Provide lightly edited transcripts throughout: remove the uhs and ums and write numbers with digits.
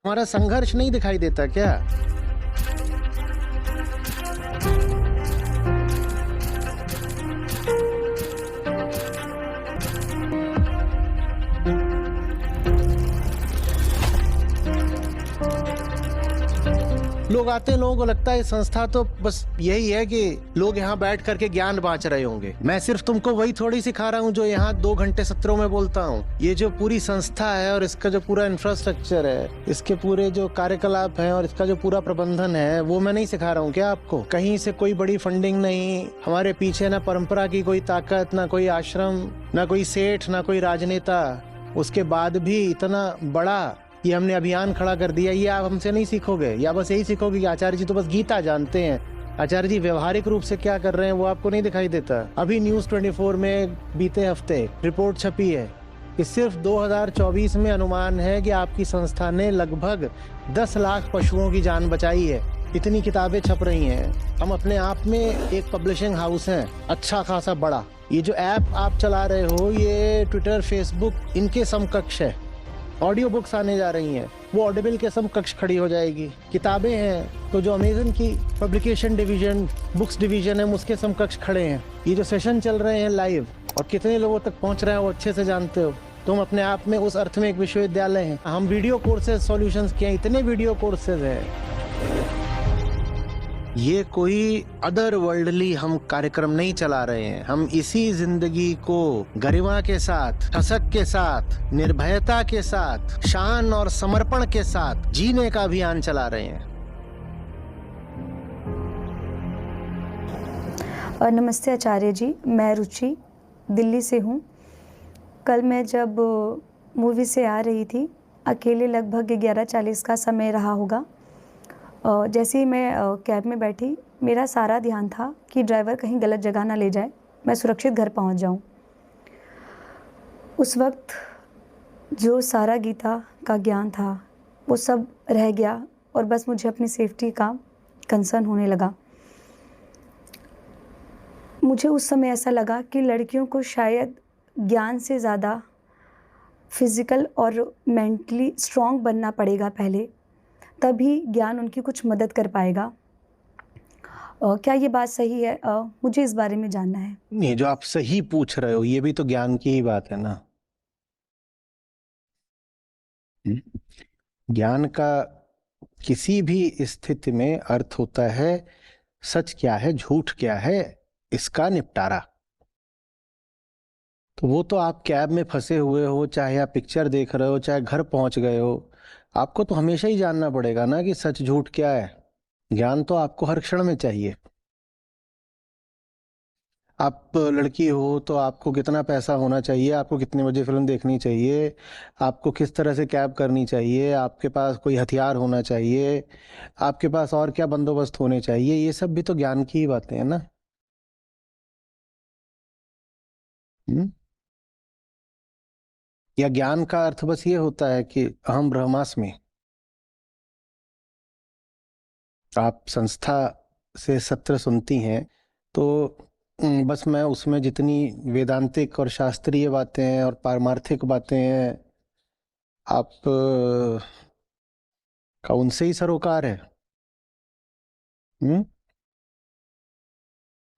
हमारा संघर्ष नहीं दिखाई देता क्या? लोग आते हैं, लोगों को लगता है संस्था तो बस यही है कि लोग यहाँ बैठ करके ज्ञान बांट रहे होंगे। मैं सिर्फ तुमको वही थोड़ी सिखा रहा हूँ जो यहाँ 2 घंटे सत्रों में बोलता हूँ। ये जो पूरी संस्था है और इसका जो पूरा इंफ्रास्ट्रक्चर है, इसके पूरे जो कार्यकलाप है और इसका जो पूरा प्रबंधन है, वो मैं नहीं सिखा रहा हूँ क्या आपको? कहीं से कोई बड़ी फंडिंग नहीं, हमारे पीछे ना परंपरा की कोई ताकत, ना कोई आश्रम, ना कोई सेठ, ना कोई राजनेता। उसके बाद भी इतना बड़ा ये हमने अभियान खड़ा कर दिया। ये आप हमसे नहीं सीखोगे, या बस यही सीखोगे कि आचार्य जी तो बस गीता जानते हैं। आचार्य जी व्यवहारिक रूप से क्या कर रहे हैं वो आपको नहीं दिखाई देता। अभी न्यूज़ 24 में बीते हफ्ते रिपोर्ट छपी है कि सिर्फ 2024 में अनुमान है कि आपकी संस्था ने लगभग 10 लाख पशुओं की जान बचाई है। इतनी किताबें छप रही हैं। हम अपने आप में एक पब्लिशिंग हाउस हैं, अच्छा खासा बड़ा। ये जो ऐप आप चला रहे हो, ये ट्विटर, फेसबुक, इनके समकक्ष है। ऑडियो बुक्स आने जा रही हैं, वो ऑडिबल के समकक्ष खड़ी हो जाएगी। किताबें हैं तो जो अमेज़न की पब्लिकेशन डिवीजन, बुक्स डिवीजन है, उसके समकक्ष खड़े हैं। ये जो सेशन चल रहे हैं लाइव और कितने लोगों तक पहुंच रहे हैं वो अच्छे से जानते हो। तुम अपने आप में उस अर्थ में एक विश्वविद्यालय हैं। हम वीडियो कोर्सेज सॉल्यूशंस के, इतने वीडियो कोर्सेज हैं। ये कोई अदर वर्ल्डली हम कार्यक्रम नहीं चला रहे हैं। हम इसी जिंदगी को गरिमा के साथ, ठसक के साथ, निर्भयता के साथ, शान और समर्पण के साथ जीने का अभियान चला रहे हैं। नमस्ते आचार्य जी, मैं रुचि दिल्ली से हूँ। कल मैं जब मूवी से आ रही थी, अकेले लगभग 11:40 का समय रहा होगा। जैसे ही मैं कैब में बैठी, मेरा सारा ध्यान था कि ड्राइवर कहीं गलत जगह ना ले जाए, मैं सुरक्षित घर पहुंच जाऊं। उस वक्त जो सारा गीता का ज्ञान था वो सब रह गया और बस मुझे अपनी सेफ्टी का कंसर्न होने लगा। मुझे उस समय ऐसा लगा कि लड़कियों को शायद ज्ञान से ज़्यादा फिज़िकल और मेंटली स्ट्रॉन्ग बनना पड़ेगा पहले, तभी ज्ञान उनकी कुछ मदद कर पाएगा। क्या ये बात सही है? मुझे इस बारे में जानना है। नहीं, जो आप सही पूछ रहे हो ये भी तो ज्ञान की ही बात है ना। ज्ञान का किसी भी स्थिति में अर्थ होता है सच क्या है, झूठ क्या है, इसका निपटारा। तो वो तो आप कैब में फंसे हुए हो, चाहे आप पिक्चर देख रहे हो, चाहे घर पहुंच गए हो, आपको तो हमेशा ही जानना पड़ेगा ना कि सच झूठ क्या है। ज्ञान तो आपको हर क्षण में चाहिए। आप लड़की हो तो आपको कितना पैसा होना चाहिए, आपको कितने बजे फिल्म देखनी चाहिए, आपको किस तरह से कैब करनी चाहिए, आपके पास कोई हथियार होना चाहिए, आपके पास और क्या बंदोबस्त होने चाहिए, ये सब भी तो ज्ञान की ही बातें हैं ना। हम्म? या ज्ञान का अर्थ बस ये होता है कि अहम ब्रह्मास्मि। आप संस्था से सत्र सुनती हैं तो बस मैं उसमें जितनी वेदांतिक और शास्त्रीय बातें हैं और पारमार्थिक बातें हैं, आप का उनसे ही सरोकार है। हम्म?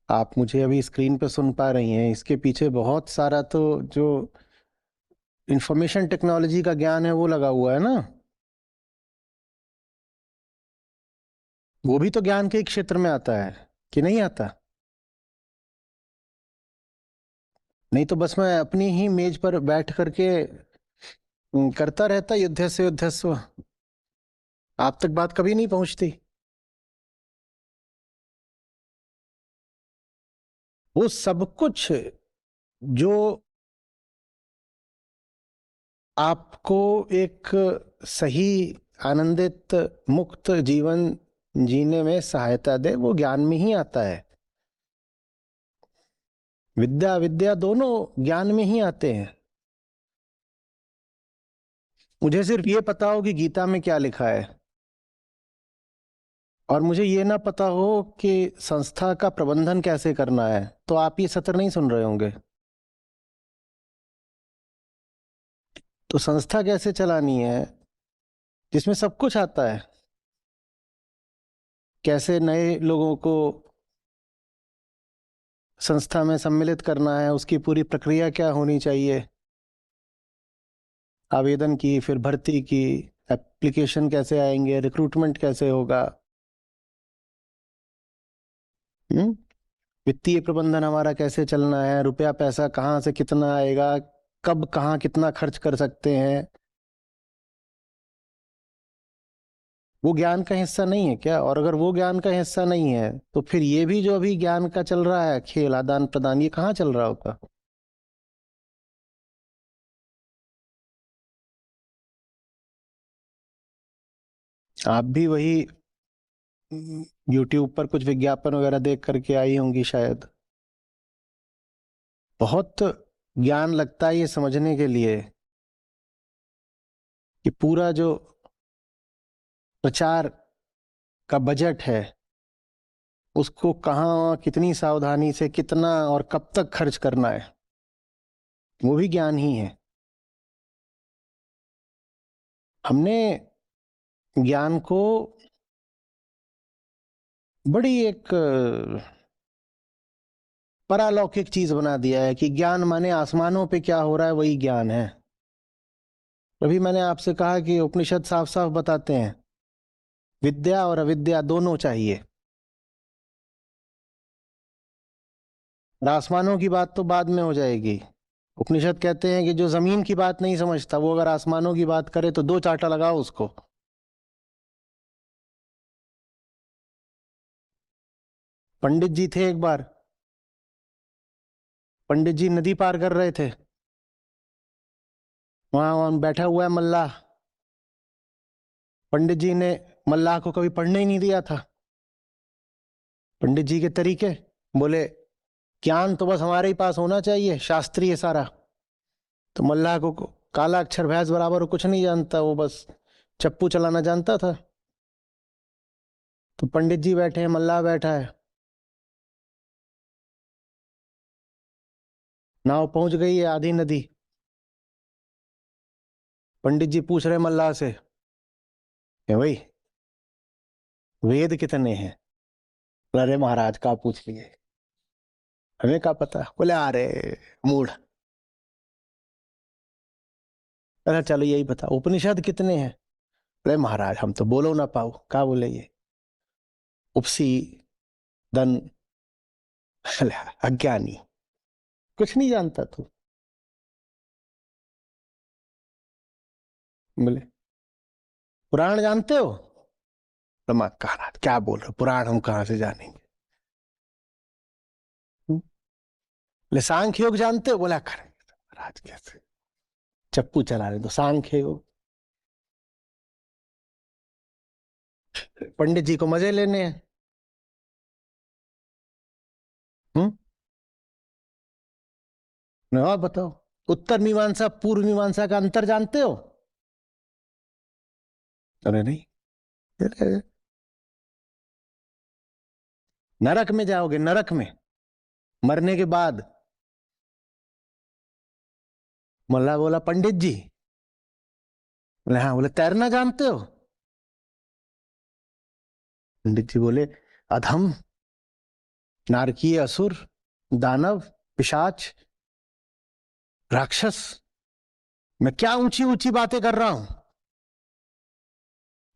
आप मुझे अभी स्क्रीन पे सुन पा रही हैं, इसके पीछे बहुत सारा तो जो इंफॉर्मेशन टेक्नोलॉजी का ज्ञान है वो लगा हुआ है ना। वो भी तो ज्ञान के एक क्षेत्र में आता है कि नहीं आता? नहीं तो बस मैं अपनी ही मेज पर बैठ करके करता रहता युद्धस्य युद्धस्व, आप तक बात कभी नहीं पहुंचती। वो सब कुछ जो आपको एक सही, आनंदित, मुक्त जीवन जीने में सहायता दे, वो ज्ञान में ही आता है। विद्या विद्या दोनों ज्ञान में ही आते हैं। मुझे सिर्फ ये पता हो कि गीता में क्या लिखा है और मुझे ये ना पता हो कि संस्था का प्रबंधन कैसे करना है, तो आप ये सत्र नहीं सुन रहे होंगे। तो संस्था कैसे चलानी है, जिसमें सब कुछ आता है, कैसे नए लोगों को संस्था में सम्मिलित करना है, उसकी पूरी प्रक्रिया क्या होनी चाहिए, आवेदन की, फिर भर्ती की, एप्लीकेशन कैसे आएंगे, रिक्रूटमेंट कैसे होगा, हम्म, वित्तीय प्रबंधन हमारा कैसे चलना है, रुपया पैसा कहाँ से कितना आएगा, कब कहाँ कितना खर्च कर सकते हैं, वो ज्ञान का हिस्सा नहीं है क्या? और अगर वो ज्ञान का हिस्सा नहीं है तो फिर ये भी जो अभी ज्ञान का चल रहा है, खेल आदान प्रदान, ये कहाँ चल रहा होगा? आप भी वही यूट्यूब पर कुछ विज्ञापन वगैरह देख करके आई होंगी शायद। बहुत ज्ञान लगता है ये समझने के लिए कि पूरा जो प्रचार का बजट है उसको कहाँ कितनी सावधानी से कितना और कब तक खर्च करना है, वो भी ज्ञान ही है। हमने ज्ञान को बड़ी एक परालौकिक चीज बना दिया है कि ज्ञान माने आसमानों पे क्या हो रहा है वही ज्ञान है। अभी मैंने आपसे कहा कि उपनिषद साफ साफ बताते हैं विद्या और अविद्या दोनों चाहिए। और आसमानों की बात तो बाद में हो जाएगी। उपनिषद कहते हैं कि जो जमीन की बात नहीं समझता वो अगर आसमानों की बात करे तो दो चांटा लगाओ उसको। पंडित जी थे एक बार, पंडित जी नदी पार कर रहे थे, वहां बैठा हुआ है मल्लाह। पंडित जी ने मल्लाह को कभी पढ़ने ही नहीं दिया था। पंडित जी के तरीके, बोले ज्ञान तो बस हमारे ही पास होना चाहिए, शास्त्रीय सारा। तो मल्लाह को काला अक्षर भैंस बराबर वो कुछ नहीं जानता, वो बस चप्पू चलाना जानता था। तो पंडित जी बैठे हैं, मल्लाह बैठा है, नाव पहुंच गई है आधी नदी। पंडित जी पूछ रहे मल्लाह से कि भाई वेद कितने हैं? बोला, अरे महाराज का पूछ लिए, हमें क्या पता। बोले अरे मूढ़, अरे चलो यही बता उपनिषद कितने हैं? बोले महाराज हम तो बोलो ना पाओ। क्या बोले ये? उपसी दन। बोले, अज्ञानी, कुछ नहीं जानता तू। बोले पुराण जानते हो? तो मैं कहा क्या बोल रहे हो, पुराण हम कहाँ से जानेंगे? बोले सांख्य योग जानते हो? बोला कर महाराज कैसे चप्पू चला रहे तो सांख्य योग। पंडित जी को मजे लेने हैं। हम्म, और बताओ उत्तर मीमांसा पूर्व मीमांसा का अंतर जानते हो? अरे नहीं। अरे, नरक में जाओगे, नरक में मरने के बाद। मल्ला बोला पंडित जी। बोले हाँ। बोले तैरना जानते हो? पंडित जी बोले अधम, नारकीय, असुर, दानव, पिशाच, राक्षस, मैं क्या ऊंची ऊंची बातें कर रहा हूं,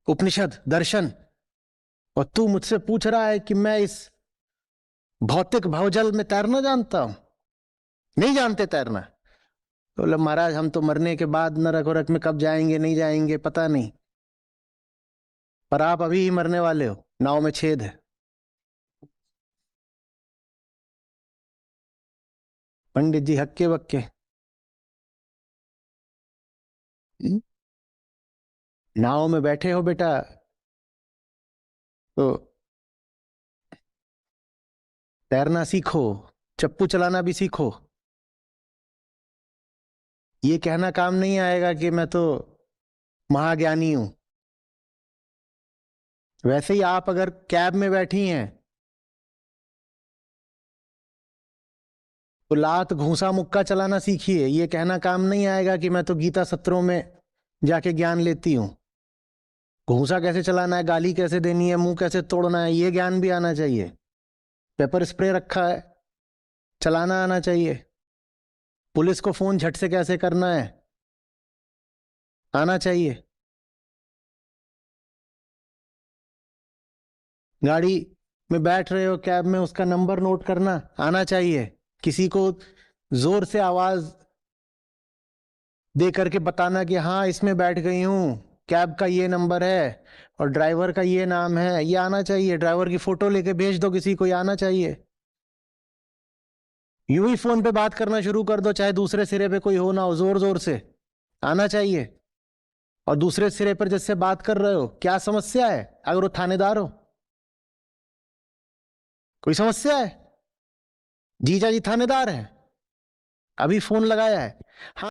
उपनिषद दर्शन, और तू मुझसे पूछ रहा है कि मैं इस भौतिक भावजल में तैरना जानता हूं? नहीं जानते तैरना? तो बोले महाराज हम तो मरने के बाद नरक वरक में कब जाएंगे नहीं जाएंगे पता नहीं, पर आप अभी ही मरने वाले हो, नाव में छेद है। पंडित जी हक्के बक्के। "हम्म, नाव में बैठे हो बेटा तो तैरना सीखो, चप्पू चलाना भी सीखो। ये कहना काम नहीं आएगा कि मैं तो महाज्ञानी हूं। वैसे ही आप अगर कैब में बैठी हैं तो लात घूंसा मुक्का चलाना सीखिए। ये कहना काम नहीं आएगा कि मैं तो गीता सत्रों में जाके ज्ञान लेती हूं। घूंसा कैसे चलाना है, गाली कैसे देनी है, मुंह कैसे तोड़ना है, ये ज्ञान भी आना चाहिए। पेपर स्प्रे रखा है, चलाना आना चाहिए। पुलिस को फोन झट से कैसे करना है, आना चाहिए। गाड़ी में बैठ रहे हो, कैब में, उसका नंबर नोट करना आना चाहिए। किसी को जोर से आवाज दे करके बताना कि हाँ इसमें बैठ गई हूं, कैब का ये नंबर है और ड्राइवर का ये नाम है, ये आना चाहिए। ड्राइवर की फोटो लेके भेज दो किसी को, ये आना चाहिए। यूं ही फोन पे बात करना शुरू कर दो, चाहे दूसरे सिरे पे कोई हो ना हो, जोर जोर से आना चाहिए। और दूसरे सिरे पर जिससे बात कर रहे हो, क्या समस्या है? अगर वो थानेदार हो, कोई समस्या है? जीजा जी थानेदार है, अभी फोन लगाया है। हाँ,